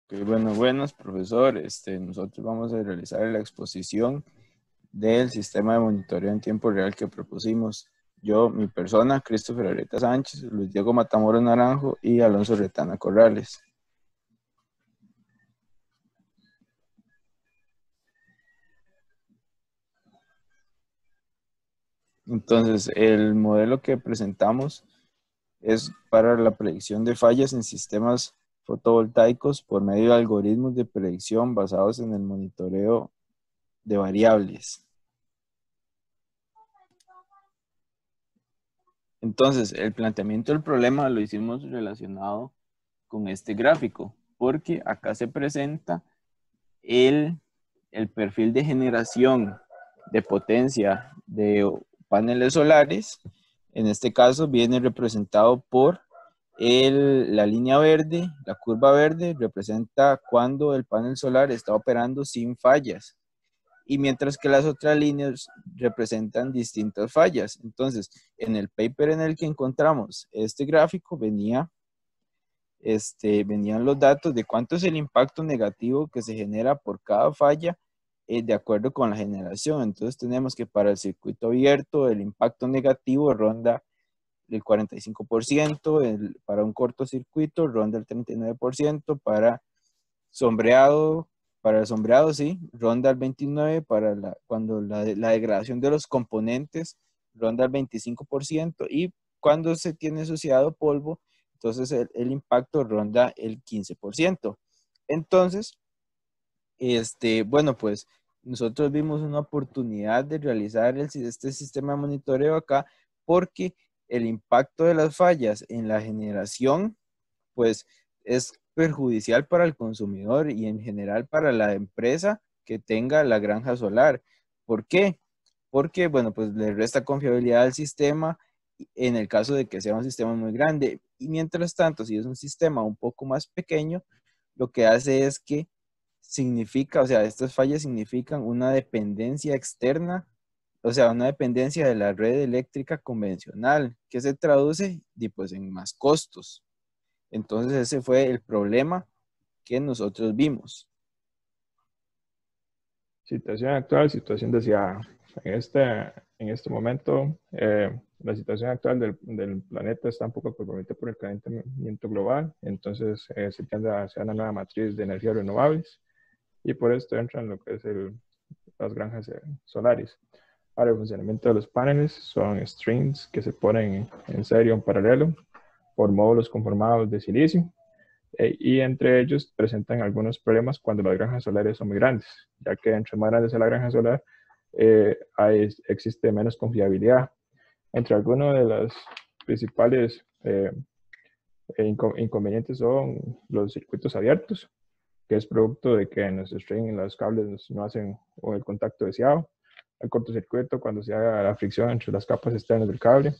Ok, bueno, buenos, profesor. Nosotros vamos a realizar la exposición del sistema de monitoreo en tiempo real que propusimos. Yo, mi persona, Christopher Areta Sánchez, Luis Diego Matamoros Naranjo y Alonso Retana Corrales. Entonces, el modelo que presentamos es para la predicción de fallas en sistemas fotovoltaicos por medio de algoritmos de predicción basados en el monitoreo de variables. Entonces, el planteamiento del problema lo hicimos relacionado con este gráfico, porque acá se presenta el, el perfil de generación de potencia de paneles solares. En este caso viene representado por la línea verde, la curva verde representa cuando el panel solar está operando sin fallas, y mientras que las otras líneas representan distintas fallas. Entonces, en el paper en el que encontramos este gráfico venían los datos de cuánto es el impacto negativo que se genera por cada falla de acuerdo con la generación. Entonces tenemos que para el circuito abierto el impacto negativo ronda el 45%, para un cortocircuito ronda el 39%, sombreado, para el sombreado sí, ronda el 29%, cuando la degradación de los componentes ronda el 25%, y cuando se tiene asociado polvo, entonces el impacto ronda el 15%. Entonces, bueno, pues nosotros vimos una oportunidad de realizar este sistema de monitoreo acá porque el impacto de las fallas en la generación, pues es perjudicial para el consumidor y en general para la empresa que tenga la granja solar. ¿Por qué? Porque, bueno, pues le resta confiabilidad al sistema en el caso de que sea un sistema muy grande. Y mientras tanto, si es un sistema un poco más pequeño, lo que hace es que significa, o sea, estas fallas significan una dependencia externa, o sea, una dependencia de la red eléctrica convencional, que se traduce pues, en más costos. Entonces ese fue el problema que nosotros vimos. Situación actual, situación deseada. En este momento, la situación actual del planeta está un poco comprometida por el calentamiento global, entonces se tiende hacia una nueva matriz de energías renovables y por esto entran lo que es las granjas solares. Ahora, el funcionamiento de los paneles son strings que se ponen en serie o en paralelo por módulos conformados de silicio y entre ellos presentan algunos problemas cuando las granjas solares son muy grandes, ya que entre más grande es la granja solar, existe menos confiabilidad. Entre algunos de los principales inconvenientes son los circuitos abiertos, que es producto de que en los string los cables no hacen el contacto deseado. El cortocircuito cuando se haga la fricción entre las capas externas del cable.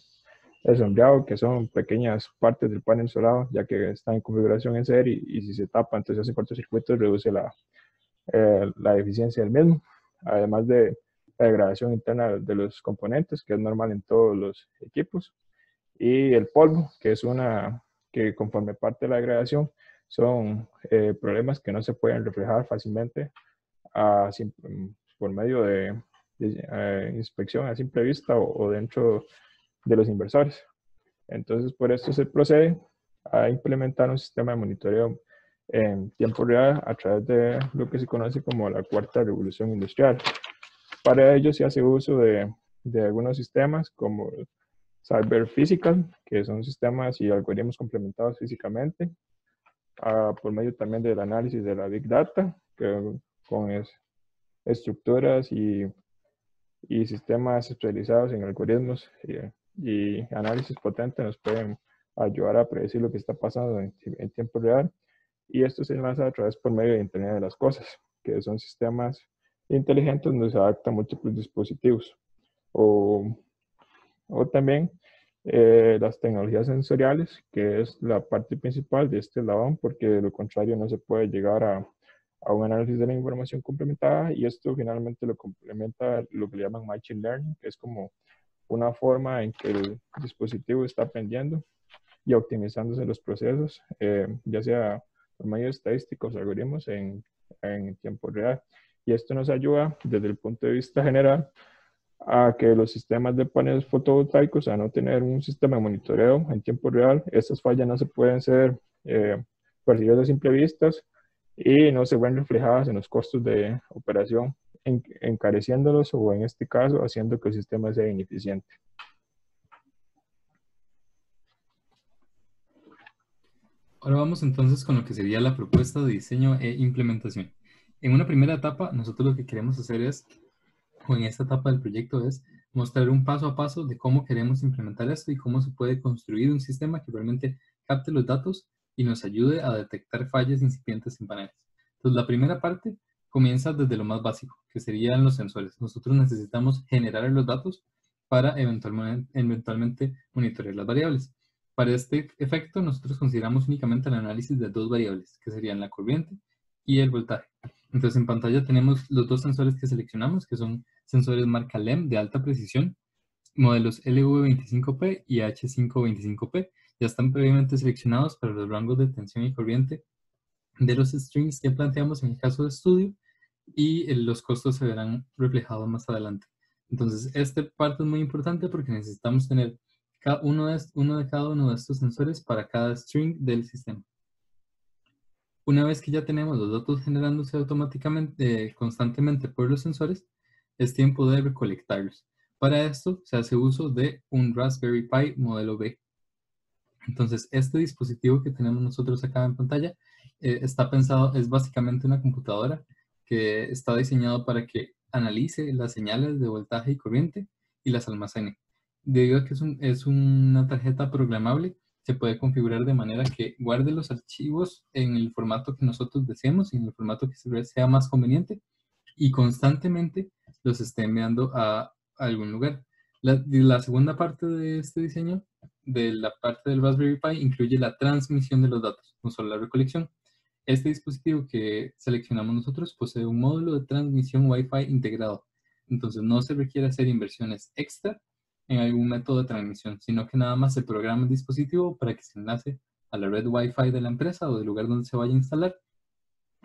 El sombreado, que son pequeñas partes del panel solar, ya que está en configuración en serie y si se tapa, entonces hace cortocircuito, reduce la eficiencia del mismo. Además de la degradación interna de los componentes, que es normal en todos los equipos. Y el polvo, que es que conforme parte de la degradación, son problemas que no se pueden reflejar fácilmente a, por medio de inspección a simple vista o dentro de los inversores. Entonces, por esto se procede a implementar un sistema de monitoreo en tiempo real a través de lo que se conoce como la cuarta revolución industrial. Para ello se hace uso de algunos sistemas como Cyber Physical, que son sistemas y algoritmos complementados físicamente, por medio también del análisis de la Big Data, que con estructuras y sistemas especializados en algoritmos y análisis potente nos pueden ayudar a predecir lo que está pasando en tiempo real. Y esto se enlaza a través por medio de Internet de las Cosas, que son sistemas inteligentes donde se adaptan múltiples dispositivos. O, o también las tecnologías sensoriales, que es la parte principal de este eslabón, porque de lo contrario no se puede llegar a un análisis de la información complementada y esto finalmente lo complementa lo que le llaman Machine Learning, que es como una forma en que el dispositivo está aprendiendo y optimizándose los procesos, ya sea por medio de estadísticos, algoritmos en tiempo real. Y esto nos ayuda desde el punto de vista general a que los sistemas de paneles fotovoltaicos, a no tener un sistema de monitoreo en tiempo real, estas fallas no se pueden ser percibidas a simple vista y no se ven reflejadas en los costos de operación, encareciéndolos o en este caso haciendo que el sistema sea ineficiente. Ahora vamos entonces con lo que sería la propuesta de diseño e implementación. En una primera etapa, nosotros lo que queremos hacer es, o en esta etapa del proyecto, es mostrar un paso a paso de cómo queremos implementar esto y cómo se puede construir un sistema que realmente capte los datos y nos ayude a detectar fallas incipientes en paneles. Entonces, la primera parte comienza desde lo más básico, que serían los sensores. Nosotros necesitamos generar los datos para eventualmente monitorear las variables. Para este efecto, nosotros consideramos únicamente el análisis de dos variables, que serían la corriente y el voltaje. Entonces, en pantalla tenemos los dos sensores que seleccionamos, que son sensores marca LEM de alta precisión, modelos LV25P y H525P. Ya están previamente seleccionados para los rangos de tensión y corriente de los strings que planteamos en el caso de estudio, y los costos se verán reflejados más adelante. Entonces, esta parte es muy importante porque necesitamos tener uno de cada uno de estos sensores para cada string del sistema. Una vez que ya tenemos los datos generándose automáticamente, constantemente por los sensores, es tiempo de recolectarlos. Para esto se hace uso de un Raspberry Pi modelo B. Entonces, este dispositivo que tenemos nosotros acá en pantalla está pensado, es básicamente una computadora que está diseñado para que analice las señales de voltaje y corriente y las almacene. Debido a que es una tarjeta programable, se puede configurar de manera que guarde los archivos en el formato que nosotros deseemos y en el formato que sea más conveniente, y constantemente los esté enviando a algún lugar. La segunda parte de este diseño, de la parte del Raspberry Pi, incluye la transmisión de los datos, no solo la recolección. Este dispositivo que seleccionamos nosotros posee un módulo de transmisión Wi-Fi integrado. Entonces no se requiere hacer inversiones extra en algún método de transmisión, sino que nada más se programa el dispositivo para que se enlace a la red Wi-Fi de la empresa o del lugar donde se vaya a instalar,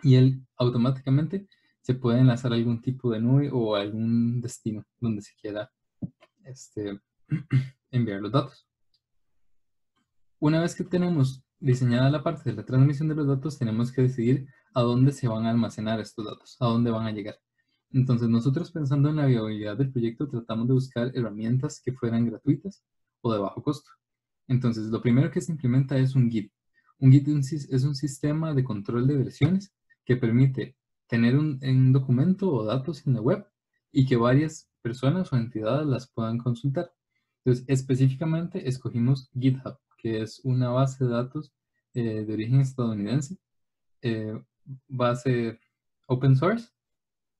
y él automáticamente se puede enlazar a algún tipo de nube o a algún destino donde se quiera enviar los datos. Una vez que tenemos diseñada la parte de la transmisión de los datos, tenemos que decidir a dónde se van a almacenar estos datos, a dónde van a llegar. Entonces, nosotros, pensando en la viabilidad del proyecto, tratamos de buscar herramientas que fueran gratuitas o de bajo costo. Entonces, lo primero que se implementa es un Git. Un Git es un sistema de control de versiones que permite tener un documento o datos en la web y que varias personas o entidades las puedan consultar. Entonces, específicamente escogimos GitHub, que es una base de datos de origen estadounidense, base open source,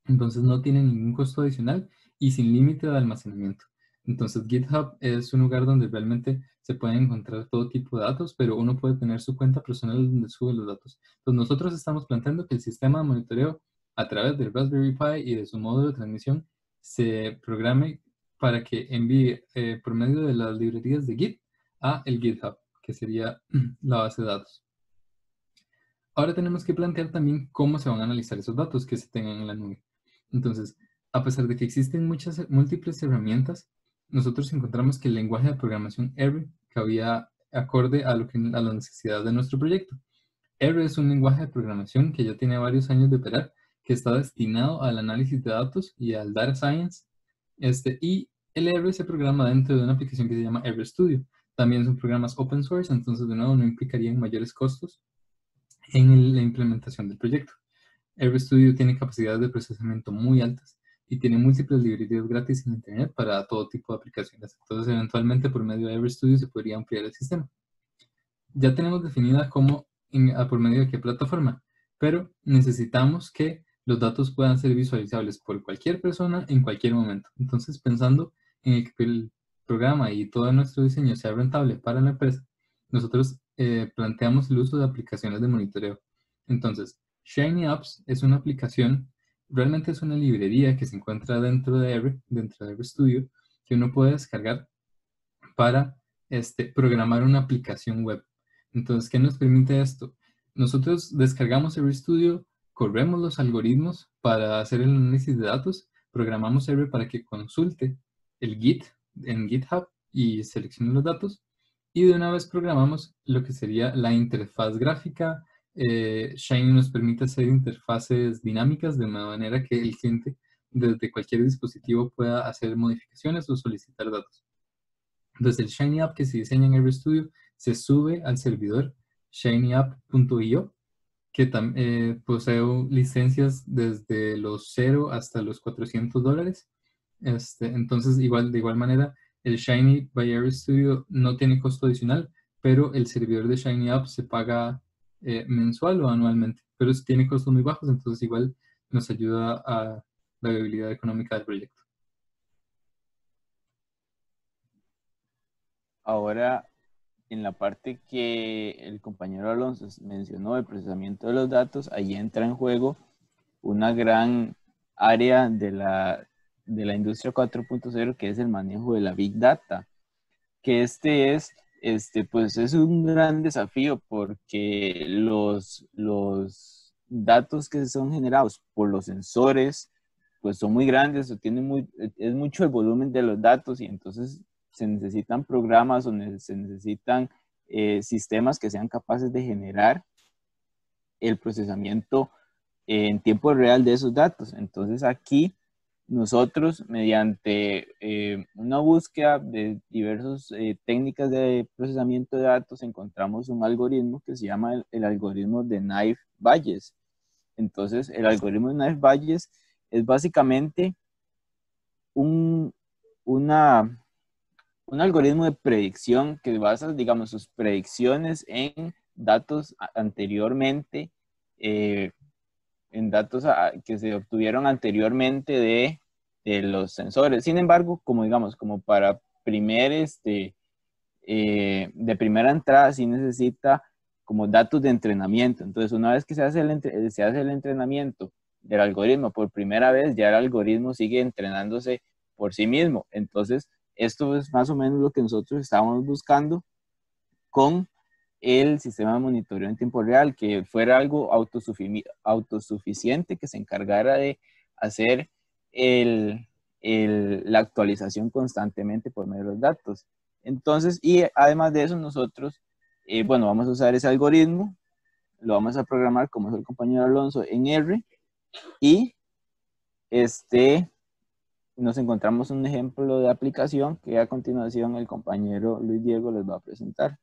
entonces no tiene ningún costo adicional y sin límite de almacenamiento. Entonces GitHub es un lugar donde realmente se pueden encontrar todo tipo de datos, pero uno puede tener su cuenta personal donde sube los datos. Entonces nosotros estamos planteando que el sistema de monitoreo a través del Raspberry Pi y de su módulo de transmisión se programe para que envíe por medio de las librerías de Git a el GitHub, que sería la base de datos. Ahora tenemos que plantear también cómo se van a analizar esos datos que se tengan en la nube. Entonces, a pesar de que existen múltiples herramientas, nosotros encontramos que el lenguaje de programación R cabía acorde a las necesidades de nuestro proyecto. R es un lenguaje de programación que ya tiene varios años de operar, que está destinado al análisis de datos y al data science, y el R se programa dentro de una aplicación que se llama RStudio. También son programas open source, entonces de nuevo no implicarían mayores costos en la implementación del proyecto. RStudio tiene capacidades de procesamiento muy altas y tiene múltiples librerías gratis en Internet para todo tipo de aplicaciones. Entonces, eventualmente, por medio de RStudio se podría ampliar el sistema. Ya tenemos definida cómo, por medio de qué plataforma, pero necesitamos que los datos puedan ser visualizables por cualquier persona en cualquier momento. Entonces, pensando en que el programa y todo nuestro diseño sea rentable para la empresa, nosotros planteamos el uso de aplicaciones de monitoreo. Entonces, Shiny Apps es una aplicación, realmente es una librería que se encuentra dentro de RStudio, que uno puede descargar para programar una aplicación web. Entonces, ¿qué nos permite esto? nosotros descargamos RStudio, corremos los algoritmos para hacer el análisis de datos, programamos R para que consulte el Git en GitHub y seleccione los datos, y de una vez programamos lo que sería la interfaz gráfica. Shiny nos permite hacer interfaces dinámicas de manera que el cliente desde cualquier dispositivo pueda hacer modificaciones o solicitar datos. Entonces el Shiny App que se diseña en RStudio se sube al servidor shinyapp.io, que posee licencias desde los 0 hasta los $400. Entonces, de igual manera, el Shiny by RStudio no tiene costo adicional, pero el servidor de Shiny App se paga mensual o anualmente, pero tiene costos muy bajos, entonces igual nos ayuda a la viabilidad económica del proyecto. Ahora, en la parte que el compañero Alonso mencionó, el procesamiento de los datos, ahí entra en juego una gran área de la industria 4.0, que es el manejo de la Big Data, que pues es un gran desafío porque los datos que son generados por los sensores, pues son muy grandes, es mucho el volumen de los datos, y entonces se necesitan programas o se necesitan sistemas que sean capaces de generar el procesamiento en tiempo real de esos datos. Entonces aquí nosotros, mediante una búsqueda de diversas técnicas de procesamiento de datos, encontramos un algoritmo que se llama el algoritmo de Naïf-Bayes. Entonces, el algoritmo de Naïf-Bayes es básicamente un algoritmo de predicción que basa, digamos, sus predicciones en datos anteriormente, en datos que se obtuvieron anteriormente de los sensores. Sin embargo, como para de primera entrada, sí necesita como datos de entrenamiento. Entonces, una vez que se hace el entrenamiento del algoritmo por primera vez, ya el algoritmo sigue entrenándose por sí mismo. Entonces, esto es más o menos lo que nosotros estábamos buscando con el sistema de monitoreo en tiempo real, que fuera algo autosuficiente, que se encargara de hacer la actualización constantemente por medio de los datos. Entonces, y además de eso, nosotros, vamos a usar ese algoritmo, lo vamos a programar, como dijo el compañero Alonso, en R, y nos encontramos un ejemplo de aplicación que a continuación el compañero Luis Diego les va a presentar.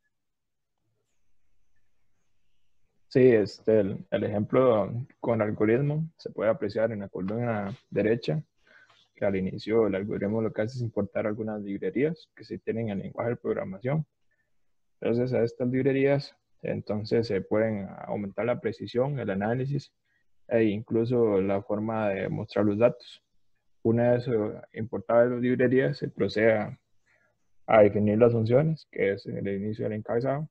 Sí, el ejemplo con algoritmo se puede apreciar en la columna derecha, que al inicio el algoritmo lo que hace es importar algunas librerías que se tienen en el lenguaje de programación. Entonces, a estas librerías, entonces se pueden aumentar la precisión, el análisis e incluso la forma de mostrar los datos. Una vez importadas las librerías, se procede a definir las funciones, que es el inicio del encabezado.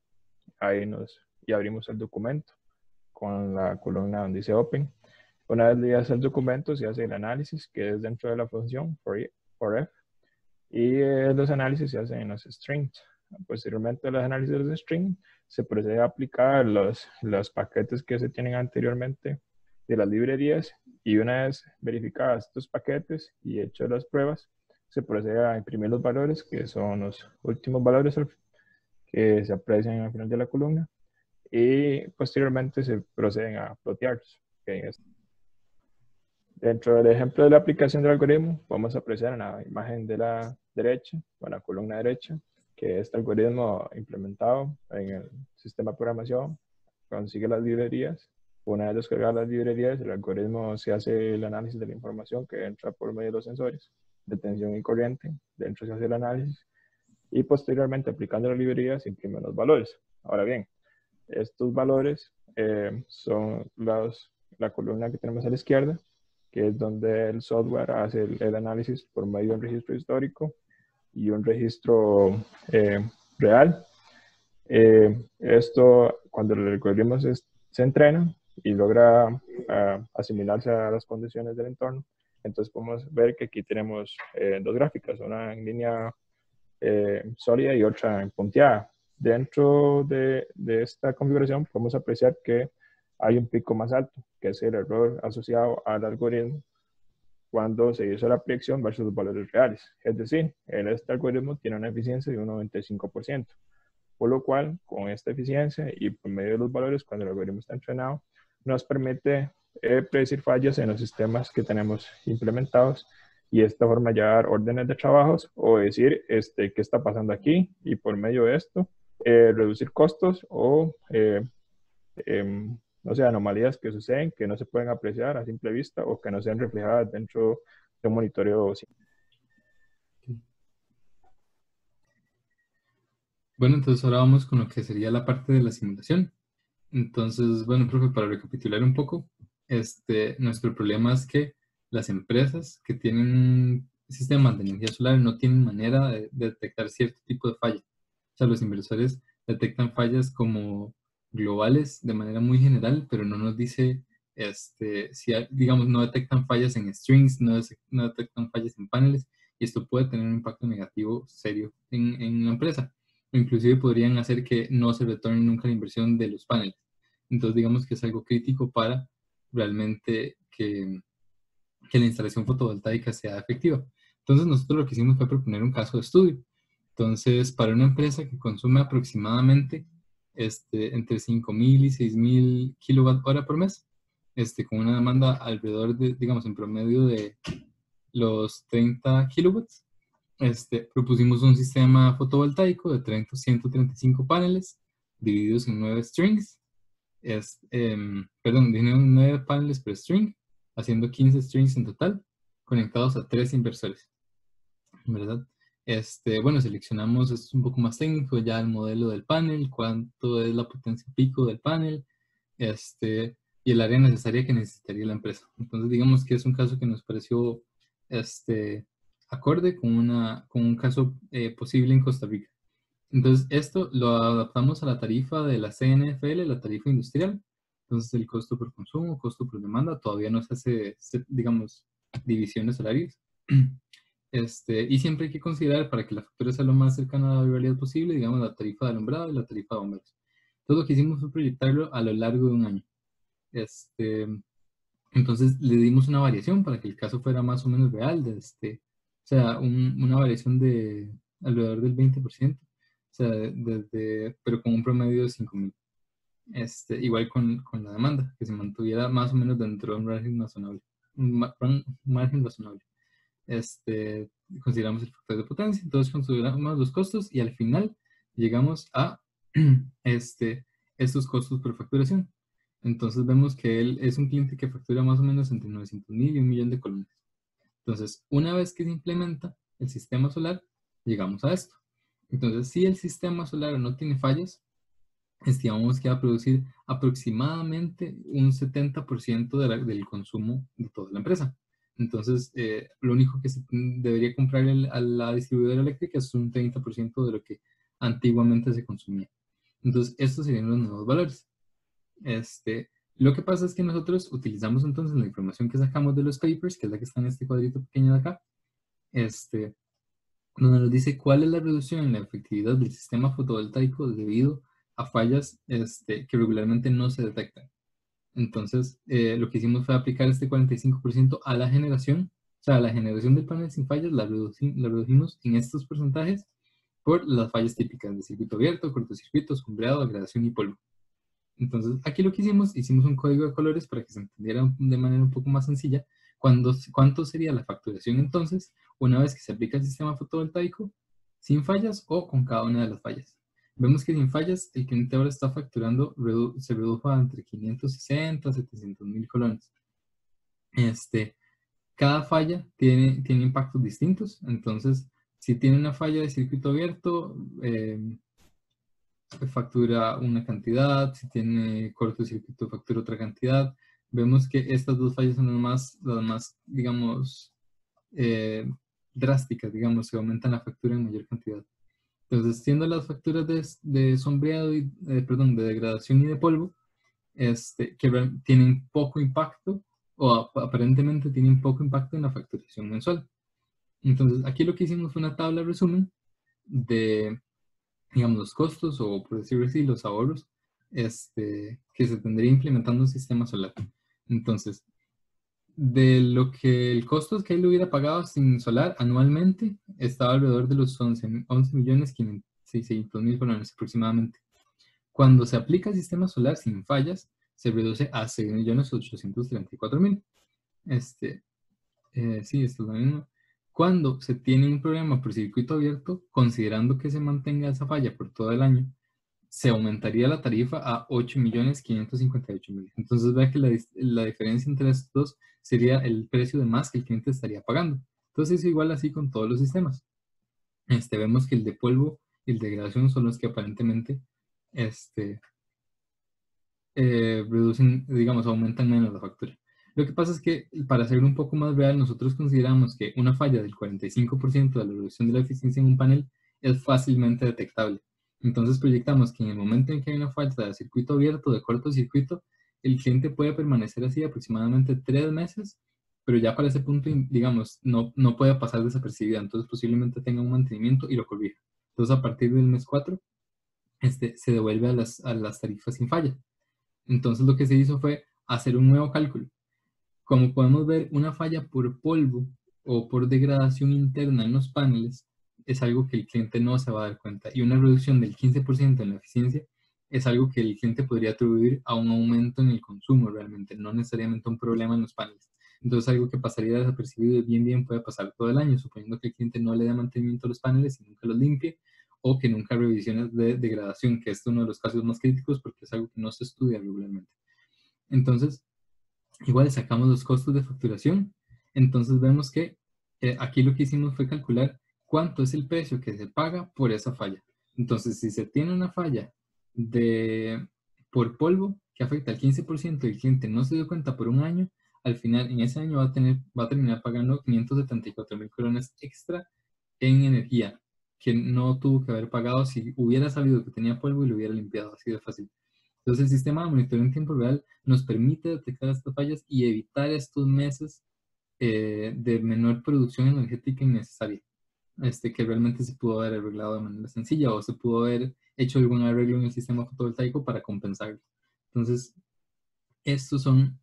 Ahí y abrimos el documento con la columna donde dice Open. Una vez leídas el documento, se hace el análisis, que es dentro de la función for f, y los análisis se hacen en los strings. Posteriormente a los análisis de los strings, se procede a aplicar los paquetes que se tienen anteriormente de las librerías, y una vez verificadas estos paquetes y hechas las pruebas, se procede a imprimir los valores, que son los últimos valores que se aprecian al final de la columna, y posteriormente se proceden a plotearlos. Dentro del ejemplo de la aplicación del algoritmo, vamos a apreciar en la imagen de la derecha, o en la columna derecha, que este algoritmo implementado en el sistema de programación consigue las librerías. Una vez descargadas las librerías, el algoritmo se hace el análisis de la información que entra por medio de los sensores de tensión y corriente. Dentro se hace el análisis y posteriormente, aplicando la librería, se imprimen los valores. Ahora bien, estos valores son la columna que tenemos a la izquierda, que es donde el software hace el análisis por medio de un registro histórico y un registro real. Esto, cuando el algoritmo se entrena y logra asimilarse a las condiciones del entorno, entonces podemos ver que aquí tenemos dos gráficas, una en línea sólida y otra en punteada. dentro de esta configuración podemos apreciar que hay un pico más alto, que es el error asociado al algoritmo cuando se hizo la predicción versus los valores reales. Es decir, este algoritmo tiene una eficiencia de un 95%, por lo cual con esta eficiencia y por medio de los valores, cuando el algoritmo está entrenado, nos permite predecir fallas en los sistemas que tenemos implementados y de esta forma ya dar órdenes de trabajos o decir qué está pasando aquí y por medio de esto reducir costos o no sé, anomalías que suceden que no se pueden apreciar a simple vista o que no sean reflejadas dentro de un monitoreo. Bueno, entonces ahora vamos con lo que sería la parte de la simulación. Entonces, bueno, profe, para recapitular un poco, nuestro problema es que las empresas que tienen sistemas de energía solar no tienen manera de detectar cierto tipo de falla. O sea, los inversores detectan fallas como globales de manera muy general, pero no nos dice, si digamos, no detectan fallas en strings, no detectan fallas en paneles, y esto puede tener un impacto negativo serio en la empresa. O inclusive podrían hacer que no se retorne nunca la inversión de los paneles. Entonces, digamos que es algo crítico para realmente que la instalación fotovoltaica sea efectiva. Entonces, nosotros lo que hicimos fue proponer un caso de estudio. Entonces, para una empresa que consume aproximadamente entre 5.000 y 6.000 kWh por mes, con una demanda alrededor de, digamos, en promedio de los 30 kilowatts, propusimos un sistema fotovoltaico de 135 paneles divididos en 9 strings, perdón, 9 paneles per string, haciendo 15 strings en total, conectados a 3 inversores, ¿verdad? Bueno, seleccionamos, esto es un poco más técnico, ya el modelo del panel, cuánto es la potencia pico del panel, y el área necesaria que necesitaría la empresa. Entonces, digamos que es un caso que nos pareció, acorde con un caso posible en Costa Rica. Entonces, esto lo adaptamos a la tarifa de la CNFL, la tarifa industrial. Entonces, el costo por consumo, costo por demanda, todavía no se hace, digamos, divisiones salariales. Y siempre hay que considerar, para que la factura sea lo más cercana a la realidad posible, digamos, la tarifa de alumbrado y la tarifa de bomberos. Entonces, lo que hicimos fue proyectarlo a lo largo de un año. Entonces, le dimos una variación para que el caso fuera más o menos real, o sea, una variación de alrededor del 20%. O sea, pero con un promedio de 5.000. Igual con la demanda, que se mantuviera más o menos dentro de un margen razonable. Un margen razonable. Consideramos el factor de potencia, entonces consideramos los costos y al final llegamos a estos costos por facturación. Entonces vemos que él es un cliente que factura más o menos entre 900.000 y 1.000.000 de colones. Entonces, una vez que se implementa el sistema solar, llegamos a esto. Entonces, si el sistema solar no tiene fallas, estimamos que va a producir aproximadamente un 70% del consumo de toda la empresa. Entonces, lo único que se debería comprar a la distribuidora eléctrica es un 30% de lo que antiguamente se consumía. Entonces, estos serían los nuevos valores. Lo que pasa es que nosotros utilizamos entonces la información que sacamos de los papers, que es la que está en este cuadrito pequeño de acá, donde nos dice cuál es la reducción en la efectividad del sistema fotovoltaico debido a fallas que regularmente no se detectan. Entonces, lo que hicimos fue aplicar este 45% a la generación, o sea, a la generación del panel sin fallas la redujimos en estos porcentajes por las fallas típicas de circuito abierto, cortocircuito, sombreado, degradación y polvo. Entonces, aquí lo que hicimos un código de colores para que se entendiera de manera un poco más sencilla cuánto sería la facturación entonces una vez que se aplica el sistema fotovoltaico sin fallas o con cada una de las fallas. Vemos que sin fallas el cliente ahora está facturando, se redujo a entre 560 a 700.000 colones. Cada falla tiene impactos distintos, entonces si tiene una falla de circuito abierto, factura una cantidad, si tiene cortocircuito factura otra cantidad. Vemos que estas dos fallas son las más digamos, drásticas, digamos, que aumentan la factura en mayor cantidad. Entonces, siendo las facturas de sombreado, perdón, de degradación y de polvo, que tienen poco impacto, o aparentemente tienen poco impacto en la facturación mensual. Entonces, aquí lo que hicimos fue una tabla resumen de digamos, los costos o, por decirlo así, los ahorros que se tendría implementando un sistema solar. Entonces, de lo que el costo que él hubiera pagado sin solar anualmente, estaba alrededor de los 11.600.000 colones aproximadamente. Cuando se aplica el sistema solar sin fallas, se reduce a 6.834.000. Sí, esto es lo mismo. Cuando se tiene un problema por circuito abierto, considerando que se mantenga esa falla por todo el año, se aumentaría la tarifa a 8.558.000. Entonces ve que la diferencia entre estos dos sería el precio de más que el cliente estaría pagando. Entonces es igual así con todos los sistemas. Vemos que el de polvo y el de degradación son los que aparentemente reducen, digamos, aumentan menos la factura. Lo que pasa es que, para ser un poco más real, nosotros consideramos que una falla del 45% de la reducción de la eficiencia en un panel es fácilmente detectable. Entonces proyectamos que en el momento en que hay una falla de circuito abierto, de cortocircuito, el cliente puede permanecer así aproximadamente 3 meses, pero ya para ese punto, digamos, no puede pasar desapercibida. Entonces posiblemente tenga un mantenimiento y lo corrija. Entonces a partir del mes 4, se devuelve a las tarifas sin falla. Entonces lo que se hizo fue hacer un nuevo cálculo. Como podemos ver, una falla por polvo o por degradación interna en los paneles es algo que el cliente no se va a dar cuenta, y una reducción del 15% en la eficiencia es algo que el cliente podría atribuir a un aumento en el consumo realmente, no necesariamente un problema en los paneles. Entonces algo que pasaría desapercibido y bien puede pasar todo el año, suponiendo que el cliente no le dé mantenimiento a los paneles y nunca los limpie, o que nunca revisiones de degradación, que este es uno de los casos más críticos porque es algo que no se estudia regularmente. Entonces, igual sacamos los costos de facturación. Entonces vemos que aquí lo que hicimos fue calcular cuánto es el precio que se paga por esa falla. Entonces, si se tiene una falla por polvo que afecta al 15% y el cliente no se dio cuenta por un año, al final, en ese año va a terminar pagando 574.000 colones extra en energía, que no tuvo que haber pagado si hubiera sabido que tenía polvo y lo hubiera limpiado, así de fácil. Entonces, el sistema de monitoreo en tiempo real nos permite detectar estas fallas y evitar estos meses de menor producción energética innecesaria, que realmente se pudo haber arreglado de manera sencilla, o se pudo haber hecho algún arreglo en el sistema fotovoltaico para compensarlo. Entonces, estos son,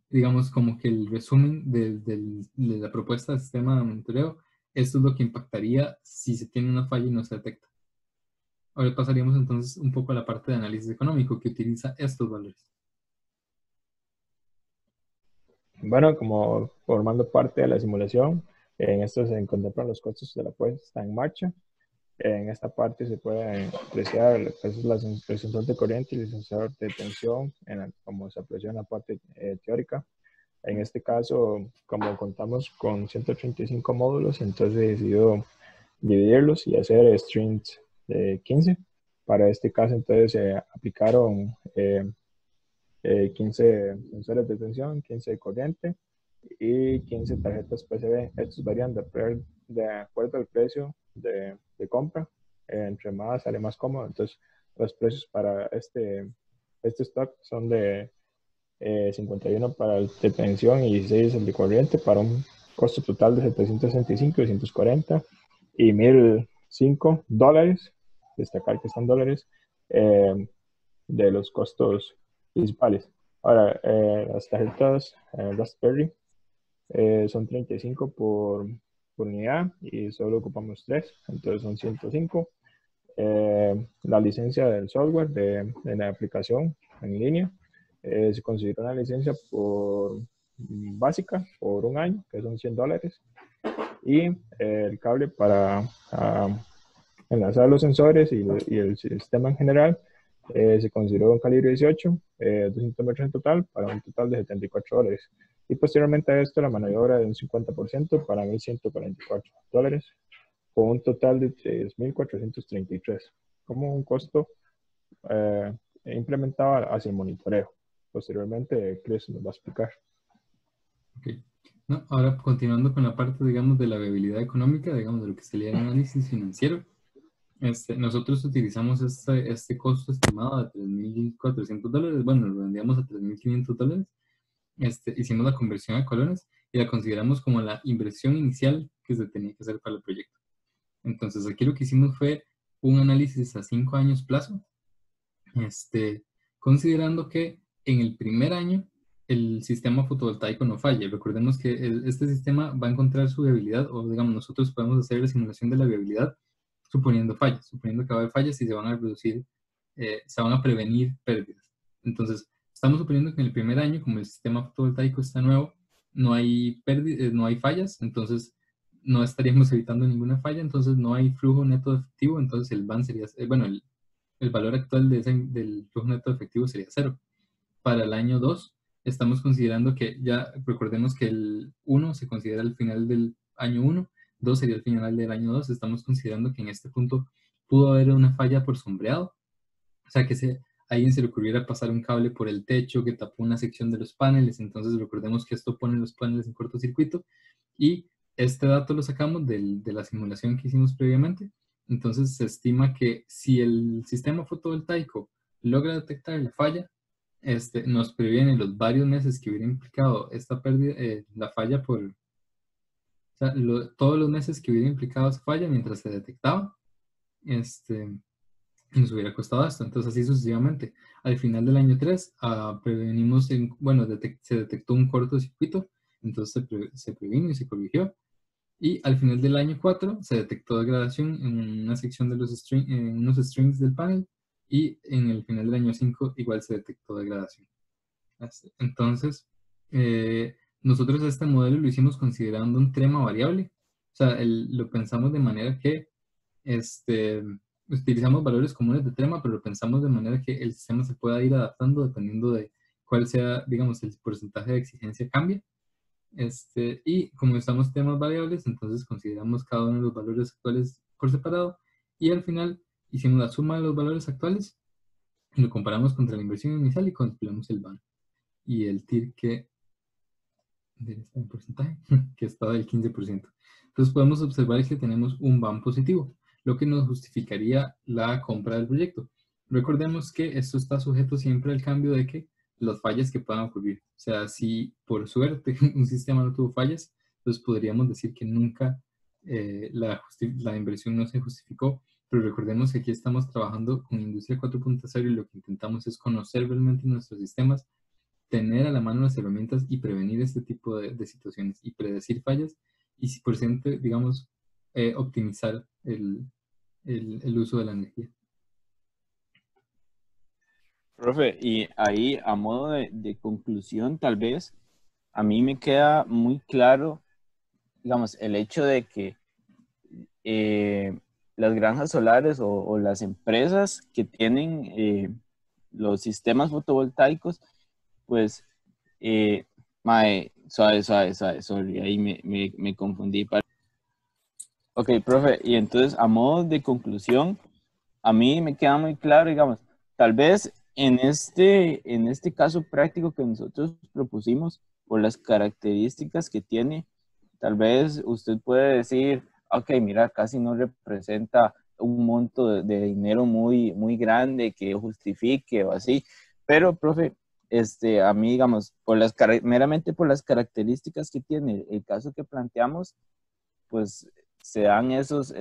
digamos, como que el resumen de la propuesta del sistema de monitoreo. Esto es lo que impactaría si se tiene una falla y no se detecta. Ahora pasaríamos entonces un poco a la parte de análisis económico que utiliza estos valores. Bueno, como formando parte de la simulación, en esto se contemplan los costos de la puesta en marcha. En esta parte se puede apreciar el sensor de corriente y el sensor de tensión, como se aprecia en la parte teórica. En este caso, como contamos con 135 módulos, entonces he decidido dividirlos y hacer streams de 15. Para este caso, entonces se aplicaron 15 sensores de tensión, 15 de corriente y 15 tarjetas PCB. Estos varían de acuerdo al precio de compra. Entre más sale más cómodo. Entonces, los precios para este stock son de 51 para el de tensión y 16 el de corriente, para un costo total de 765, 240 y $1,005. Destacar que son dólares de los costos principales. Ahora, las tarjetas Raspberry son 35 por unidad y solo ocupamos 3, entonces son 105. La licencia del software de la aplicación en línea se considera una licencia básica por un año, que son $100. Y el cable para enlazar los sensores y el sistema en general se consideró un calibre 18, 200 metros en total, para un total de $74. Y posteriormente a esto, la mano de obra de un 50% para $1,144, con un total de 3.433, como un costo implementado hacia el monitoreo. Posteriormente, Chris nos va a explicar. Okay. No, ahora continuando con la parte, digamos, de la viabilidad económica, digamos, de lo que sería el análisis financiero. Nosotros utilizamos este costo estimado de $3.400, bueno, lo vendíamos a $3.500. Hicimos la conversión a colones y la consideramos como la inversión inicial que se tenía que hacer para el proyecto. Entonces, aquí lo que hicimos fue un análisis a 5 años plazo, considerando que en el primer año el sistema fotovoltaico no falle. Recordemos que este sistema va a encontrar su viabilidad, o digamos, nosotros podemos hacer la simulación de la viabilidad suponiendo fallas, suponiendo que va a haber fallas y se van a reducir, se van a prevenir pérdidas. Entonces, estamos suponiendo que en el primer año, como el sistema fotovoltaico está nuevo, no hay no hay fallas, entonces no estaríamos evitando ninguna falla, entonces no hay flujo neto efectivo, entonces el BAN sería, bueno, el valor actual del flujo neto efectivo sería 0. Para el año 2, estamos considerando que ya, recordemos que el 1 se considera el final del año 1, 2 sería el final del año 2, estamos considerando que en este punto pudo haber una falla por sombreado, o sea que a alguien se le ocurriera pasar un cable por el techo que tapó una sección de los paneles, entonces recordemos que esto pone los paneles en cortocircuito, y este dato lo sacamos de la simulación que hicimos previamente. Entonces se estima que si el sistema fotovoltaico logra detectar la falla, nos previene los varios meses que hubiera implicado esta pérdida, la falla o sea, todos los meses que hubiera implicado esa falla mientras se detectaba, nos hubiera costado esto. Entonces así sucesivamente. Al final del año 3, prevenimos, bueno, se detectó un cortocircuito, entonces se previno y se corrigió. Y al final del año 4 se detectó degradación en una sección de en unos strings del panel, y en el final del año 5 igual se detectó degradación. Entonces, nosotros este modelo lo hicimos considerando un trema variable. O sea, lo pensamos de manera que utilizamos valores comunes de trema, pero lo pensamos de manera que el sistema se pueda ir adaptando dependiendo de cuál sea, digamos, el porcentaje de exigencia cambia. Y como usamos temas variables, entonces consideramos cada uno de los valores actuales por separado, y al final hicimos la suma de los valores actuales y lo comparamos contra la inversión inicial y calculamos el BAN y el TIR en porcentaje, que estaba del 15%. Entonces podemos observar que tenemos un BAN positivo, lo que nos justificaría la compra del proyecto. Recordemos que esto está sujeto siempre al cambio de que las fallas que puedan ocurrir. O sea, si por suerte un sistema no tuvo fallas, entonces podríamos decir que nunca la inversión no se justificó. Pero recordemos que aquí estamos trabajando con Industria 4.0 y lo que intentamos es conocer realmente nuestros sistemas, tener a la mano las herramientas y prevenir este tipo de situaciones y predecir fallas y, si por ciento, digamos, optimizar el uso de la energía. Profe, y ahí a modo de conclusión, tal vez, a mí me queda muy claro, digamos, el hecho de que las granjas solares o las empresas que tienen los sistemas fotovoltaicos, pues, sorry, ahí me confundí. Ok, profe, y entonces a modo de conclusión, a mí me queda muy claro, digamos, tal vez en este caso práctico que nosotros propusimos, por las características que tiene, tal vez usted puede decir, ok, mira, casi no representa un monto de dinero muy, muy grande que justifique o así, pero, profe, a mí, digamos, meramente por las características que tiene el caso que planteamos, pues se dan esos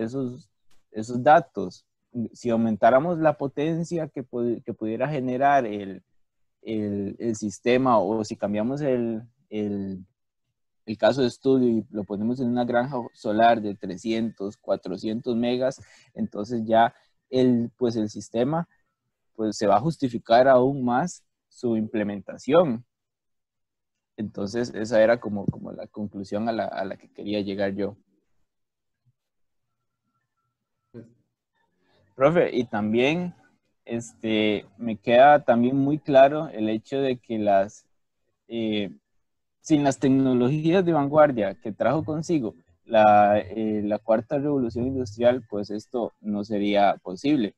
datos. Si aumentáramos la potencia que pudiera generar el sistema, o si cambiamos el caso de estudio y lo ponemos en una granja solar de 300, 400 megas, entonces ya pues el sistema pues se va a justificar aún más su implementación. Entonces esa era como la conclusión a la que quería llegar yo. Profe, y también me queda también muy claro el hecho de que sin las tecnologías de vanguardia que trajo consigo la cuarta revolución industrial, pues esto no sería posible,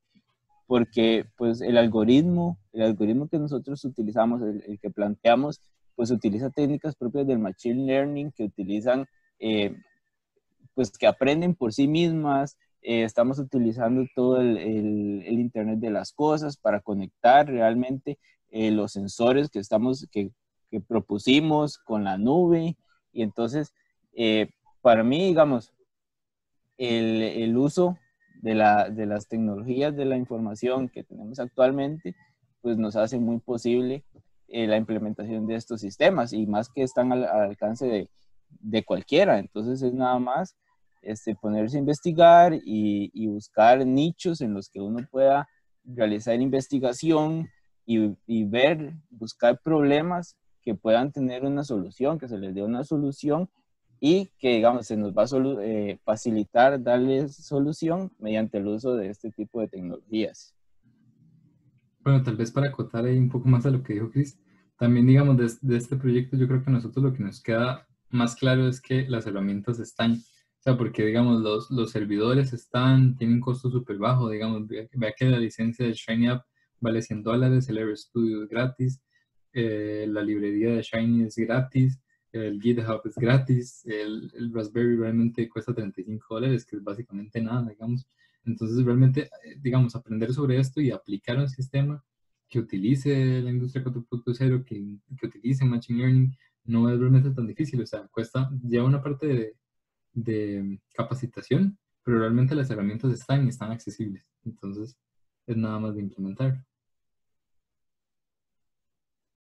porque pues el algoritmo que nosotros utilizamos, el que planteamos, pues utiliza técnicas propias del machine learning, que utilizan pues que aprenden por sí mismas. Estamos utilizando todo el Internet de las cosas para conectar realmente los sensores que propusimos con la nube. Y entonces, para mí, digamos, el uso de las tecnologías de la información que tenemos actualmente, pues nos hace muy posible la implementación de estos sistemas, y más que están al alcance de cualquiera. Entonces es nada más ponerse a investigar y buscar nichos en los que uno pueda realizar investigación y buscar problemas que puedan tener una solución, que se les dé una solución, y que, digamos, se nos va a facilitar darles solución mediante el uso de este tipo de tecnologías. Bueno, tal vez para acotar ahí un poco más a lo que dijo Chris, también, digamos, de este proyecto, yo creo que a nosotros lo que nos queda más claro es que las herramientas están, o sea, porque, digamos, los servidores tienen un costo súper bajo, digamos, vea que la licencia de Shiny App vale $100, el RStudio es gratis, la librería de Shiny es gratis, el GitHub es gratis, el Raspberry realmente cuesta $35, que es básicamente nada, digamos. Entonces, realmente, digamos, aprender sobre esto y aplicar un sistema que utilice la industria 4.0, que utilice Machine Learning, no es realmente tan difícil. O sea, lleva una parte de capacitación, pero realmente las herramientas están accesibles. Entonces, es nada más de implementar.